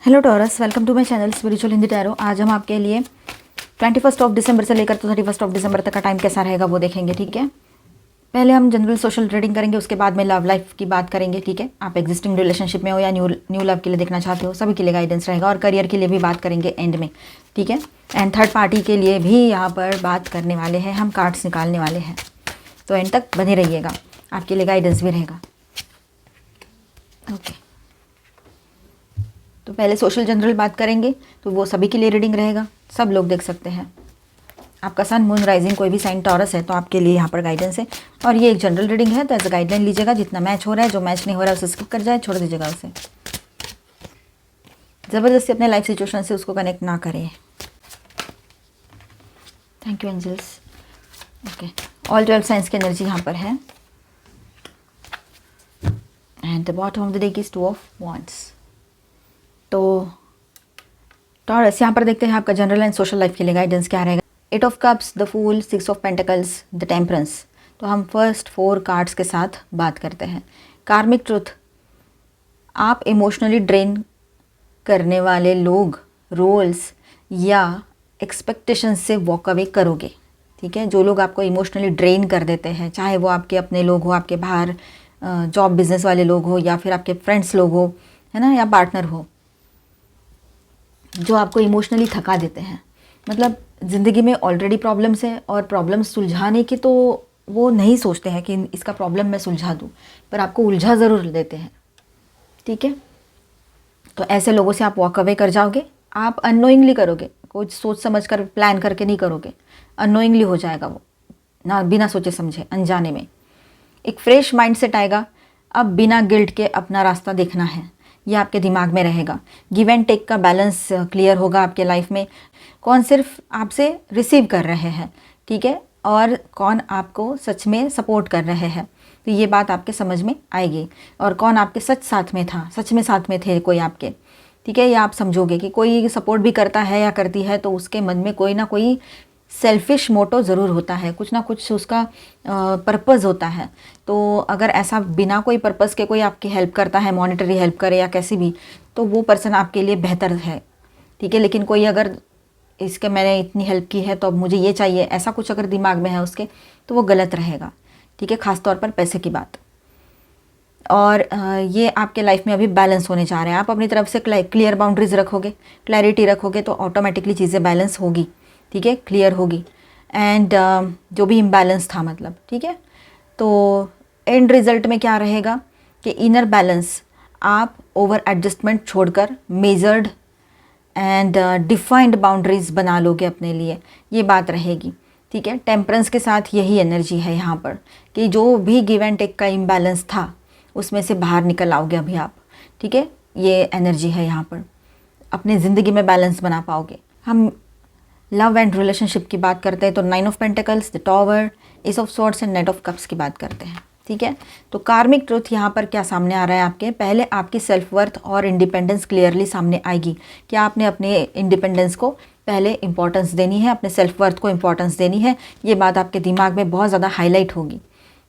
Hello Taurus, welcome to my channel spiritual Hindi tarot. आज हम आपके लिए 21 दिसंबर से लेकर तो 31 दिसंबर तक का टाइम कैसा रहेगा वो देखेंगे। ठीक है, पहले हम जनरल सोशल रीडिंग करेंगे, उसके बाद में लव लाइफ की बात करेंगे। ठीक है, आप एग्जिस्टिंग रिलेशनशिप में हो या न्यू लव के लिए देखना चाहते हो, सभी के लिए गाइडेंस रहेगा। और करियर के लिए भी बात करेंगे एंड में। ठीक है, एंड थर्ड पार्टी के लिए भी यहाँ पर बात करने वाले हैं, हम कार्ड्स निकालने वाले हैं, तो एंड तक बने रहिएगा, आपके लिए गाइडेंस भी रहेगा। ओके, तो पहले सोशल जनरल बात करेंगे, तो वो सभी के लिए रीडिंग रहेगा, सब लोग देख सकते हैं। आपका सन मून राइजिंग कोई भी साइन टॉरस है तो आपके लिए यहाँ पर गाइडेंस है। और ये एक जनरल रीडिंग है, तो एज अ गाइडलाइन लीजिएगा। जितना मैच हो रहा है, जो मैच नहीं हो रहा है उसे स्किप कर जाए, छोड़ दीजिएगा उसे। ज़बरदस्ती अपने लाइफ सिचुएशन से उसको कनेक्ट ना करें। Thank you angels. Okay, all 12 signs की एनर्जी यहाँ पर है। And the bottom of the deck is 2 of wands. तो टॉरस यहाँ पर देखते हैं आपका जनरल एंड सोशल लाइफ के लिए गाइडेंस क्या रहेगा। 8 of cups, the fool, 6 of pentacles, the temperance. तो हम फर्स्ट 4 कार्ड्स के साथ बात करते हैं। कार्मिक ट्रुथ, आप इमोशनली ड्रेन करने वाले लोग, रोल्स या एक्सपेक्टेशंस से वॉक अवे करोगे। ठीक है, जो लोग आपको इमोशनली ड्रेन कर देते हैं, चाहे वो आपके अपने लोग हो, आपके बाहर जॉब बिजनेस वाले लोग हो, या फिर आपके फ्रेंड्स लोग हो, है ना, या पार्टनर हो, जो आपको इमोशनली थका देते हैं। मतलब ज़िंदगी में ऑलरेडी प्रॉब्लम्स है और प्रॉब्लम्स सुलझाने की तो वो नहीं सोचते हैं कि इसका प्रॉब्लम मैं सुलझा दूँ, पर आपको उलझा ज़रूर देते हैं। ठीक है, तो ऐसे लोगों से आप वॉक अवे कर जाओगे। आप अननोइंगली करोगे, कुछ सोच समझ कर प्लान करके नहीं करोगे, अननोइंगली हो जाएगा वो, ना बिना सोचे समझे, अनजाने में। एक फ्रेश माइंड सेट आएगा। अब बिना गिल्ट के अपना रास्ता देखना है, ये आपके दिमाग में रहेगा। गिव एंड टेक का बैलेंस क्लियर होगा आपके लाइफ में। कौन सिर्फ आपसे रिसीव कर रहे हैं, ठीक है, और कौन आपको सच में सपोर्ट कर रहे हैं, तो ये बात आपके समझ में आएगी। और कौन आपके सच साथ में था, सच में साथ में थे कोई आपके। ठीक है, ये आप समझोगे कि कोई सपोर्ट भी करता है या करती है तो उसके मन में कोई ना कोई सेल्फिश मोटो ज़रूर होता है, कुछ ना कुछ उसका पर्पज़ होता है। तो अगर ऐसा बिना कोई पर्पज़ के कोई आपकी हेल्प करता है, मॉनेटरी हेल्प करे या कैसी भी, तो वो पर्सन आपके लिए बेहतर है। ठीक है, लेकिन कोई अगर इसके मैंने इतनी हेल्प की है तो अब मुझे ये चाहिए, ऐसा कुछ अगर दिमाग में है उसके, तो वो गलत रहेगा। ठीक है, ख़ास तौर पर पैसे की बात। और ये आपके लाइफ में अभी बैलेंस होने जा रहे हैं। आप अपनी तरफ से क्लियर बाउंड्रीज रखोगे, क्लैरिटी रखोगे, तो ऑटोमेटिकली चीज़ें बैलेंस होगी। ठीक है, क्लियर होगी। एंड जो भी इम्बैलेंस था, मतलब, ठीक है, तो एंड रिजल्ट में क्या रहेगा कि इनर बैलेंस, आप ओवर एडजस्टमेंट छोड़कर मेजर्ड एंड डिफाइंड बाउंड्रीज बना लोगे अपने लिए, ये बात रहेगी। ठीक है, टेम्परेंस के साथ यही एनर्जी है यहाँ पर कि जो भी गिव एंड टेक का इम्बैलेंस था उसमें से बाहर निकल आओगे अभी आप। ठीक है, ये एनर्जी है यहाँ पर, अपनी ज़िंदगी में बैलेंस बना पाओगे। हम लव एंड रिलेशनशिप की बात करते हैं तो 9 of pentacles, the tower, S of swords and knight of cups की बात करते हैं। ठीक है, तो कार्मिक ट्रुथ यहाँ पर क्या सामने आ रहा है आपके, पहले आपकी सेल्फ वर्थ और इंडिपेंडेंस क्लियरली सामने आएगी कि आपने अपने इंडिपेंडेंस को पहले इंपॉर्टेंस देनी है, अपने सेल्फ वर्थ को इंपॉर्टेंस देनी है। ये बात आपके दिमाग में बहुत ज़्यादा हाईलाइट होगी।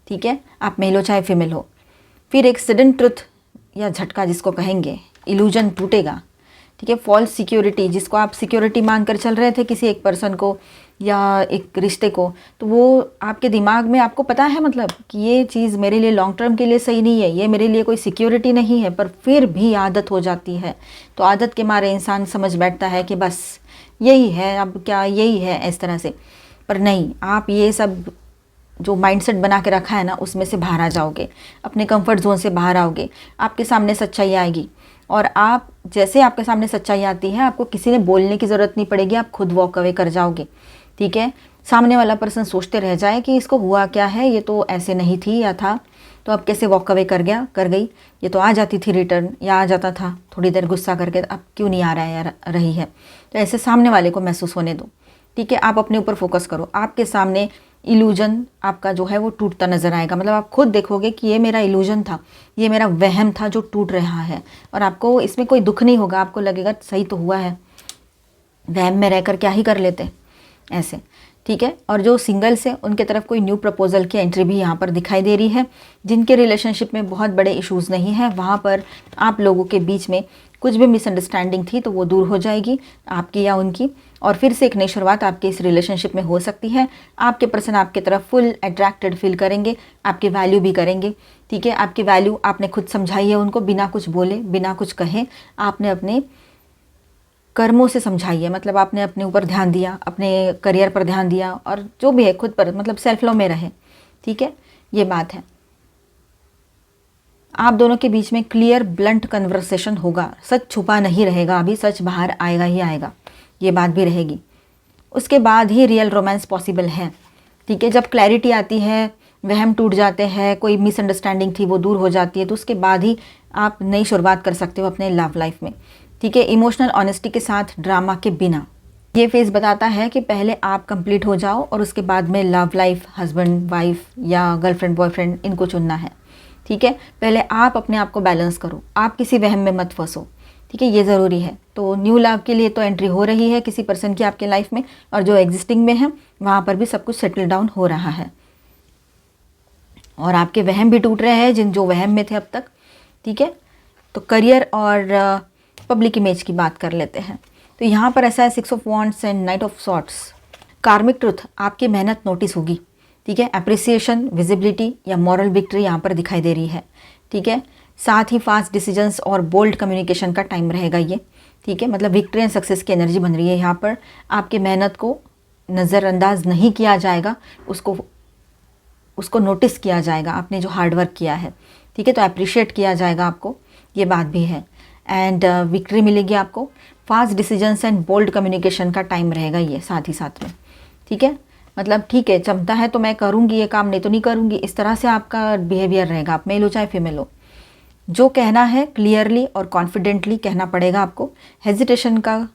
ठीक है, आप मेल हो चाहे फीमेल हो। फिर एक सडन ट्रुथ या झटका जिसको कहेंगे, इल्यूजन टूटेगा। ठीक है, फॉल्स सिक्योरिटी, जिसको आप सिक्योरिटी मान कर चल रहे थे किसी एक पर्सन को या एक रिश्ते को, तो वो आपके दिमाग में, आपको पता है मतलब कि ये चीज़ मेरे लिए लॉन्ग टर्म के लिए सही नहीं है, ये मेरे लिए कोई सिक्योरिटी नहीं है, पर फिर भी आदत हो जाती है। तो आदत के मारे इंसान समझ बैठता है कि बस यही है, अब क्या यही है, इस तरह से। पर नहीं, आप ये सब जो माइंडसेट बना के रखा है ना, उसमें से बाहर आ जाओगे, अपने कंफर्ट जोन से बाहर आओगे। आपके सामने सच्चाई आएगी और आप, जैसे आपके सामने सच्चाई आती है, आपको किसी ने बोलने की ज़रूरत नहीं पड़ेगी, आप खुद वॉक अवे कर जाओगे। ठीक है, सामने वाला पर्सन सोचते रह जाए कि इसको हुआ क्या है, ये तो ऐसे नहीं थी या था, तो अब कैसे वॉक अवे कर गई, ये तो आ जाती थी रिटर्न, या आ जाता था थोड़ी देर गुस्सा करके, अब क्यों नहीं आ रहा है या रही है। तो ऐसे सामने वाले को महसूस होने दो। ठीक है, आप अपने ऊपर फोकस करो। आपके सामने इल्यूजन आपका जो है वो टूटता नज़र आएगा। मतलब आप खुद देखोगे कि ये मेरा इल्यूजन था, ये मेरा वहम था जो टूट रहा है, और आपको इसमें कोई दुख नहीं होगा। आपको लगेगा सही तो हुआ है, वहम में रहकर क्या ही कर लेते ऐसे। ठीक है। और जो सिंगल्स हैं उनके तरफ कोई न्यू प्रपोजल की एंट्री भी यहाँ पर दिखाई दे रही है। जिनके रिलेशनशिप में बहुत बड़े इश्यूज़ नहीं हैं, वहाँ पर आप लोगों के बीच में कुछ भी मिसअंडरस्टैंडिंग थी तो वो दूर हो जाएगी, आपकी या उनकी, और फिर से एक नई शुरुआत आपके इस रिलेशनशिप में हो सकती है। आपके पर्सन आपके तरफ फुल अट्रैक्टेड फील करेंगे, आपकी वैल्यू भी करेंगे। ठीक है, आपकी वैल्यू आपने खुद समझाई है उनको, बिना कुछ बोले, बिना कुछ कहे, आपने अपने कर्मों से समझाई है। मतलब आपने अपने ऊपर ध्यान दिया, अपने करियर पर ध्यान दिया, और जो भी है खुद पर, मतलब सेल्फ लव में रहे। ठीक है, ये बात है। आप दोनों के बीच में क्लियर ब्लंट कन्वर्सेशन होगा, सच छुपा नहीं रहेगा, अभी सच बाहर आएगा ही आएगा, ये बात भी रहेगी। उसके बाद ही रियल रोमांस पॉसिबल है। ठीक है, जब क्लैरिटी आती है, वहम टूट जाते हैं, कोई मिसअंडरस्टैंडिंग थी वो दूर हो जाती है, तो उसके बाद ही आप नई शुरुआत कर सकते हो अपने लव लाइफ में। ठीक है, इमोशनल ऑनेस्टी के साथ, ड्रामा के बिना। ये फेज़ बताता है कि पहले आप कंप्लीट हो जाओ और उसके बाद में लव लाइफ, हस्बैंड वाइफ या गर्लफ्रेंड बॉयफ्रेंड, इनको चुनना है। ठीक है, पहले आप अपने आप को बैलेंस करो, आप किसी वहम में मत फंसो। ठीक है, ये ज़रूरी है। तो न्यू लव के लिए तो एंट्री हो रही है किसी पर्सन की आपके लाइफ में, और जो एग्जिस्टिंग में है वहाँ पर भी सब कुछ सेटल डाउन हो रहा है, और आपके वहम भी टूट रहे हैं जो वहम में थे अब तक। ठीक है, तो करियर और पब्लिक इमेज की बात कर लेते हैं। तो यहाँ पर ऐसा है 6 of wands and knight of swords. Karmic truth, आपकी मेहनत नोटिस होगी। ठीक है, अप्रिसिएशन, विजिबिलिटी या मॉरल विक्ट्री यहाँ पर दिखाई दे रही है। ठीक है, साथ ही फास्ट डिसीजंस और बोल्ड कम्युनिकेशन का टाइम रहेगा ये। ठीक है, मतलब विक्ट्री एंड सक्सेस की एनर्जी बन रही है यहाँ पर। आपकी मेहनत को नज़रअंदाज नहीं किया जाएगा, उसको नोटिस किया जाएगा, आपने जो हार्डवर्क किया है। ठीक है, तो अप्रिशिएट किया जाएगा आपको, ये बात भी है। एंड विक्ट्री मिलेगी आपको। Fast decisions and bold communication का टाइम रहेगा ये साथ ही साथ में। ठीक है, मतलब ठीक है, क्षमता है तो मैं करूँगी ये काम, नहीं तो नहीं करूँगी, इस तरह से आपका बिहेवियर रहेगा, आप मेल हो चाहे फीमेल हो। जो कहना है क्लियरली और कॉन्फिडेंटली कहना पड़ेगा आपको। हेजिटेशन का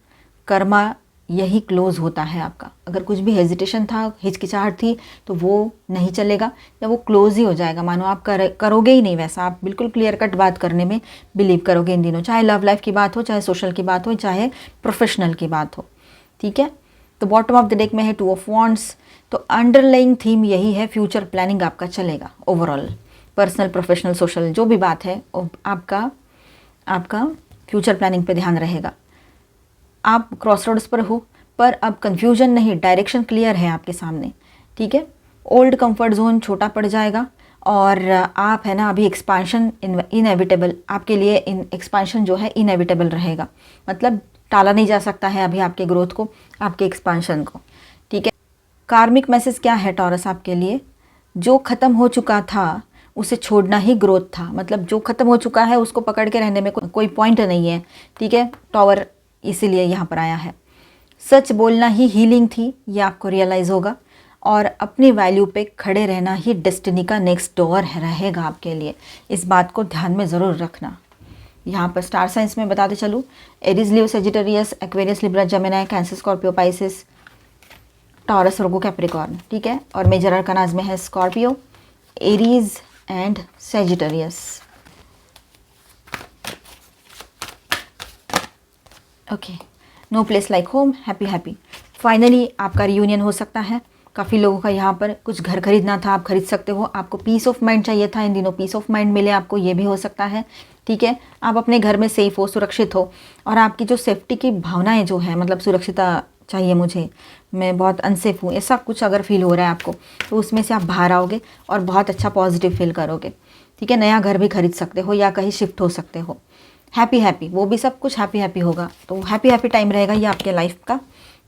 कर्मा यही क्लोज होता है आपका। अगर कुछ भी हेजिटेशन था, हिचकिचाहट थी, तो वो नहीं चलेगा, या वो क्लोज ही हो जाएगा। मानो आप करोगे ही नहीं वैसा, आप बिल्कुल क्लियर कट बात करने में बिलीव करोगे इन दिनों, चाहे लव लाइफ की बात हो, चाहे सोशल की बात हो, चाहे प्रोफेशनल की बात हो। ठीक है, तो बॉटम ऑफ द डेक में है 2 ऑफ वॉन्ड्स। तो अंडरलाइंग थीम यही है, फ्यूचर प्लानिंग आपका चलेगा ओवरऑल, पर्सनल, प्रोफेशनल, सोशल, जो भी बात है आपका फ्यूचर प्लानिंग पे ध्यान रहेगा। आप क्रॉस रोड्स पर हो, पर अब कंफ्यूजन नहीं, डायरेक्शन क्लियर है आपके सामने। ठीक है, ओल्ड कंफर्ट जोन छोटा पड़ जाएगा, और आप है ना अभी एक्सपांशन इनएविटेबल, आपके लिए एक्सपांशन जो है इनएविटेबल रहेगा। मतलब टाला नहीं जा सकता है अभी आपके ग्रोथ को, आपके एक्सपांशन को। ठीक है, कार्मिक मैसेज क्या है टॉरस आपके लिए? जो ख़त्म हो चुका था उसे छोड़ना ही ग्रोथ था। मतलब जो ख़त्म हो चुका है उसको पकड़ के रहने में कोई पॉइंट नहीं है। ठीक है, टॉवर इसीलिए यहाँ पर आया है। सच बोलना ही हीलिंग थी, ये आपको रियलाइज़ होगा, और अपनी वैल्यू पे खड़े रहना ही डेस्टिनी का नेक्स्ट डोर रहेगा आपके लिए। इस बात को ध्यान में ज़रूर रखना। यहाँ पर स्टार साइंस में बताते चलूँ, Aries, Leo, Sagittarius, Aquarius, Libra, Gemini, Cancer, Scorpio, Pisces, Taurus, Virgo, Capricorn. ठीक है, और मेजर अरकानाज में है Scorpio, Aries and Sagittarius. Okay, no place like home, happy happy. Finally आपका रियूनियन हो सकता है। काफ़ी लोगों का यहाँ पर कुछ घर खरीदना था, आप खरीद सकते हो। आपको पीस ऑफ माइंड चाहिए था, इन दिनों पीस ऑफ माइंड मिले आपको, ये भी हो सकता है। ठीक है, आप अपने घर में सेफ हो, सुरक्षित हो, और आपकी जो सेफ्टी की भावनाएं जो है, मतलब सुरक्षितता चाहिए मुझे, मैं बहुत अनसेफ हूँ, ऐसा कुछ अगर फील हो रहा है आपको, तो उसमें से आप बाहर आओगे और बहुत अच्छा पॉजिटिव फील करोगे। ठीक है, नया घर भी खरीद सकते हो या कहीं शिफ्ट हो सकते हो। हैप्पी हैप्पी, वो भी सब कुछ हैप्पी हैप्पी होगा। तो हैप्पी हैप्पी टाइम रहेगा ये आपके लाइफ का।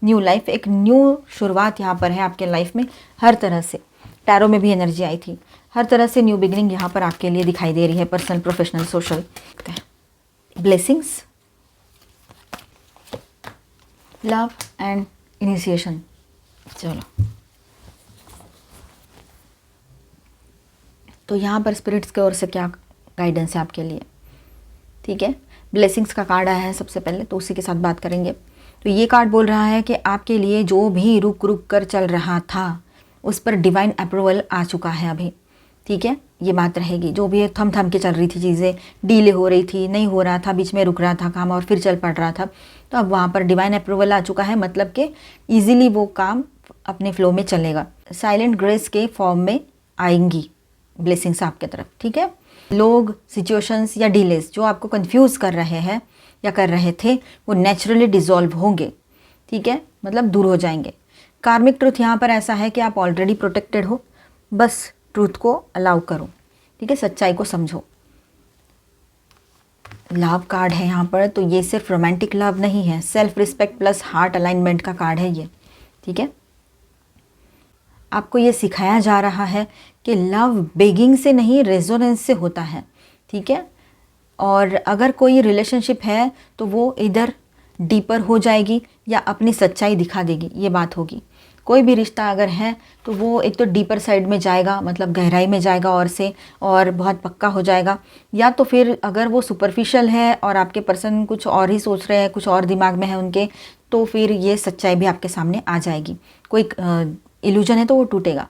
न्यू लाइफ, एक न्यू शुरुआत यहाँ पर है आपके लाइफ में। हर तरह से टैरो में भी एनर्जी आई थी, हर तरह से न्यू बिगिनिंग यहाँ पर आपके लिए दिखाई दे रही है, personal, professional, social. Blessings, love and initiation. चलो, तो यहाँ पर स्पिरिट्स की ओर से क्या गाइडेंस है आपके लिए? ठीक है, ब्लेसिंग्स का कार्ड आया है सबसे पहले, तो उसी के साथ बात करेंगे। तो ये कार्ड बोल रहा है कि आपके लिए जो भी रुक रुक कर चल रहा था उस पर डिवाइन अप्रूवल आ चुका है अभी। ठीक है, ये बात रहेगी। जो भी थम थम के चल रही थी चीज़ें, डीले हो रही थी, नहीं हो रहा था, बीच में रुक रहा था काम और फिर चल पड़ रहा था, तो अब वहाँ पर डिवाइन अप्रूवल आ चुका है। मतलब कि ईजिली वो काम अपने फ्लो में चलेगा। साइलेंट ग्रेस के फॉर्म में आएंगी ब्लेसिंग्स आपके तरफ, ठीक है। लोग, सिचुएशंस या डिलेस जो आपको कंफ्यूज कर रहे हैं या कर रहे थे वो नेचुरली डिसॉल्व होंगे, ठीक है, मतलब दूर हो जाएंगे। कार्मिक ट्रूथ यहाँ पर ऐसा है कि आप ऑलरेडी प्रोटेक्टेड हो, बस ट्रूथ को अलाउ करो, ठीक है, सच्चाई को समझो। लव कार्ड है यहाँ पर, तो ये सिर्फ रोमांटिक लव नहीं है, self respect plus heart alignment का कार्ड है ये, ठीक है। आपको ये सिखाया जा रहा है कि लव बेगिंग से नहीं, रेजोनेंस से होता है, ठीक है। और अगर कोई रिलेशनशिप है तो वो इधर डीपर हो जाएगी या अपनी सच्चाई दिखा देगी, ये बात होगी। कोई भी रिश्ता अगर है तो वो एक तो डीपर साइड में जाएगा, मतलब गहराई में जाएगा और बहुत पक्का हो जाएगा, या तो फिर अगर वो सुपरफिशियल है और आपके पर्सन कुछ और ही सोच रहे हैं, कुछ और दिमाग में है उनके, तो फिर ये सच्चाई भी आपके सामने आ जाएगी। कोई इल्यूजन है तो वो टूटेगा।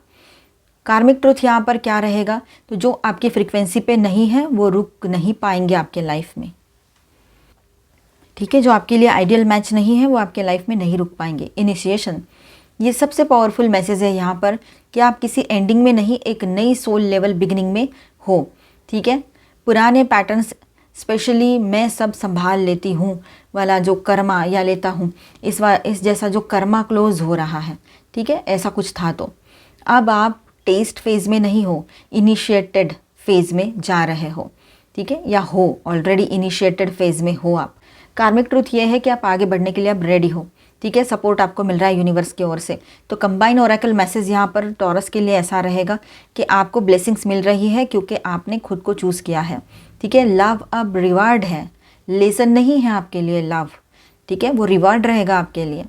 कार्मिक ट्रूथ यहाँ पर क्या रहेगा, तो जो आपकी फ्रीक्वेंसी पे नहीं है वो रुक नहीं पाएंगे आपके लाइफ में, ठीक है। जो आपके लिए आइडियल मैच नहीं है वो आपके लाइफ में नहीं रुक पाएंगे। इनिशिएशन, ये सबसे पावरफुल मैसेज है यहाँ पर कि आप किसी एंडिंग में नहीं, एक नई सोल लेवल बिगिनिंग में हो, ठीक है। पुराने पैटर्न्स, स्पेशली मैं सब संभाल लेती हूँ वाला जो कर्मा या लेता हूँ, इस जैसा जो कर्मा क्लोज हो रहा है, ठीक है, ऐसा कुछ था। तो अब आप टेस्ट फेज़ में नहीं हो, इनिशिएटेड फेज़ में जा रहे हो, ठीक है, या हो ऑलरेडी इनिशिएटेड फेज़ में हो आप। कार्मिक ट्रूथ ये है कि आप आगे बढ़ने के लिए अब रेडी हो, ठीक है। सपोर्ट आपको मिल रहा है यूनिवर्स की ओर से। तो कंबाइन ओरेकल मैसेज यहाँ पर टॉरस के लिए ऐसा रहेगा कि आपको ब्लेसिंग्स मिल रही है क्योंकि आपने खुद को चूज़ किया है, ठीक है। लव अब रिवार्ड है, लेसन नहीं है आपके लिए लव, ठीक है, वो रिवार्ड रहेगा आपके लिए।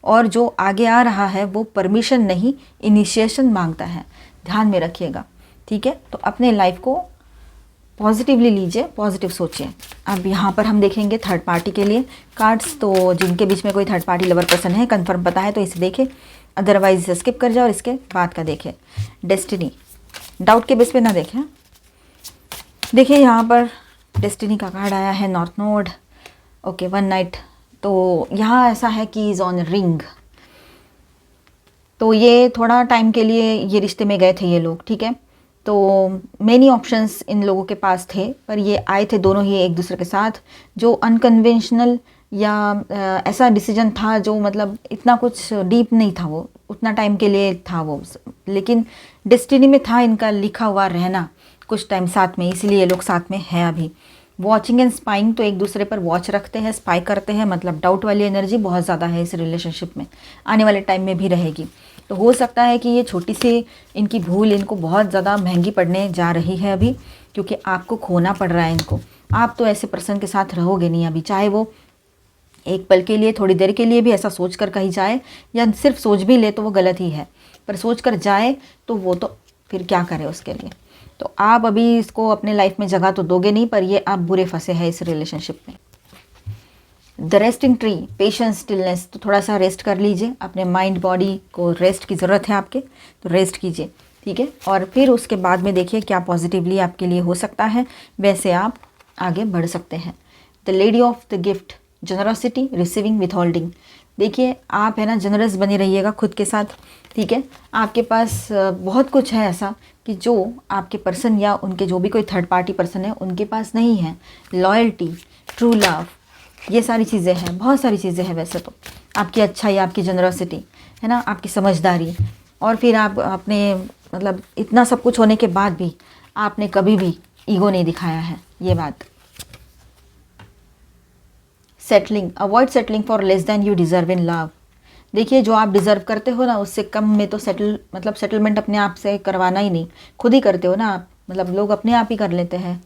और जो आगे आ रहा है वो परमिशन नहीं, इनिशिएशन मांगता है, ध्यान में रखिएगा, ठीक है। तो अपने लाइफ को पॉजिटिवली लीजिए, पॉजिटिव सोचिए। अब यहाँ पर हम देखेंगे थर्ड पार्टी के लिए कार्ड्स। तो जिनके बीच में कोई थर्ड पार्टी लवर पर्सन है, कंफर्म पता है तो इसे देखें, अदरवाइज इसे स्किप कर जाओ और इसके बाद का देखें। डेस्टिनी, डाउट के बेस पे ना देखें। देखिए यहाँ पर डेस्टिनी का कार्ड आया है, north node, okay, one night. तो यहाँ ऐसा है कि इज़ ऑन रिंग। तो ये थोड़ा टाइम के लिए ये रिश्ते में गए थे ये लोग, ठीक है। तो मेनी ऑप्शंस इन लोगों के पास थे, पर ये आए थे दोनों ही एक दूसरे के साथ। जो अनकन्वेंशनल या ऐसा डिसीजन था जो मतलब इतना कुछ डीप नहीं था, वो उतना टाइम के लिए था वो, लेकिन डेस्टिनी में था इनका लिखा हुआ रहना कुछ टाइम साथ में, इसलिए ये लोग साथ में हैं अभी। वॉचिंग एंड स्पाइंग, तो एक दूसरे पर वॉच रखते हैं, स्पाई करते हैं, मतलब डाउट वाली एनर्जी बहुत ज़्यादा है इस रिलेशनशिप में, आने वाले टाइम में भी रहेगी। तो हो सकता है कि ये छोटी सी इनकी भूल इनको बहुत ज़्यादा महंगी पड़ने जा रही है अभी, क्योंकि आपको खोना पड़ रहा है इनको। आप तो ऐसे पर्सन के साथ रहोगे नहीं अभी, चाहे वो एक पल के लिए, थोड़ी देर के लिए भी ऐसा सोच कर कहीं जाए, या सिर्फ सोच भी ले तो वो गलत ही है, पर सोच कर जाए तो वो तो फिर क्या करे उसके लिए। तो आप अभी इसको अपने लाइफ में जगह तो दोगे नहीं, पर ये आप बुरे फंसे हैं इस रिलेशनशिप में। The resting tree, patience, stillness, तो थोड़ा सा रेस्ट कर लीजिए, अपने माइंड बॉडी को रेस्ट की ज़रूरत है आपके, तो रेस्ट कीजिए, ठीक है। और फिर उसके बाद में देखिए क्या पॉजिटिवली आपके लिए हो सकता है, वैसे आप आगे बढ़ सकते हैं। The lady of the gift, generosity, receiving, withholding. देखिए आप है ना, जनरस बने रहिएगा खुद के साथ, ठीक है। आपके पास बहुत कुछ है ऐसा कि जो आपके पर्सन या उनके जो भी कोई थर्ड पार्टी पर्सन है उनके पास नहीं है। लॉयल्टी, ट्रू लव, ये सारी चीज़ें हैं, बहुत सारी चीज़ें हैं वैसे तो। आपकी अच्छाई, आपकी जनरसिटी है ना, आपकी समझदारी, और फिर आप अपने मतलब इतना सब कुछ होने के बाद भी आपने कभी भी ईगो नहीं दिखाया है, ये बात। Settling, avoid settling for less than you deserve in love. देखिए जो आप डिज़र्व करते हो ना उससे कम में तो सेटलमेंट अपने आप से करवाना ही नहीं, खुद ही करते हो ना आप, मतलब लोग अपने आप ही कर लेते हैं।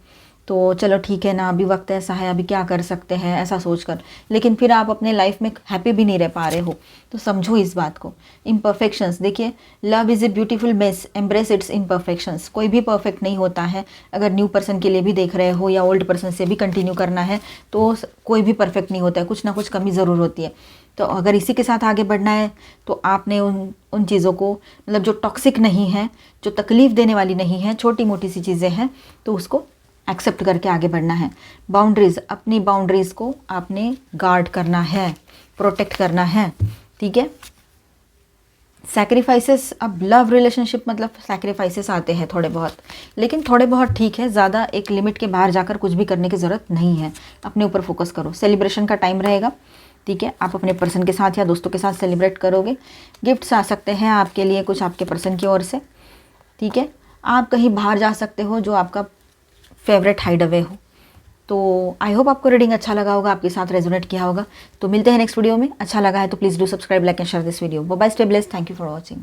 तो चलो ठीक है ना, अभी वक्त ऐसा है, अभी क्या कर सकते हैं, ऐसा सोचकर, लेकिन फिर आप अपने लाइफ में हैप्पी भी नहीं रह पा रहे हो। तो समझो इस बात को। इम्परफेक्शंस, देखिए love is a beautiful mess, embrace it's imperfections. कोई भी परफेक्ट नहीं होता है। अगर न्यू पर्सन के लिए भी देख रहे हो या ओल्ड पर्सन से भी कंटिन्यू करना है तो कोई भी परफेक्ट नहीं होता है, कुछ ना कुछ कमी ज़रूर होती है। तो अगर इसी के साथ आगे बढ़ना है तो आपने उन चीज़ों को, मतलब जो टॉक्सिक नहीं है, जो तकलीफ़ देने वाली नहीं है, छोटी मोटी सी चीज़ें हैं, तो उसको एक्सेप्ट करके आगे बढ़ना है। बाउंड्रीज़, अपनी बाउंड्रीज़ को आपने गार्ड करना है, प्रोटेक्ट करना है, ठीक है। सैक्रिफाइसेस, अब लव रिलेशनशिप मतलब सैक्रिफाइसेस आते हैं थोड़े बहुत, लेकिन थोड़े बहुत ठीक है, ज़्यादा एक लिमिट के बाहर जाकर कुछ भी करने की ज़रूरत नहीं है। अपने ऊपर फोकस करो। सेलिब्रेशन का टाइम रहेगा, ठीक है, आप अपने पर्सन के साथ या दोस्तों के साथ सेलिब्रेट करोगे। गिफ्ट्स आ सकते हैं आपके लिए कुछ आपके पर्सन की ओर से, ठीक है। आप कहीं बाहर जा सकते हो जो आपका फेवरेट हाइड अवे हो। तो आई होप आपको रीडिंग अच्छा लगा होगा, आपके साथ रेजोनेट किया होगा। तो मिलते हैं नेक्स्ट वीडियो में। अच्छा लगा है तो please do subscribe, like and share this video. Bye bye, stay blessed, thank you for watching.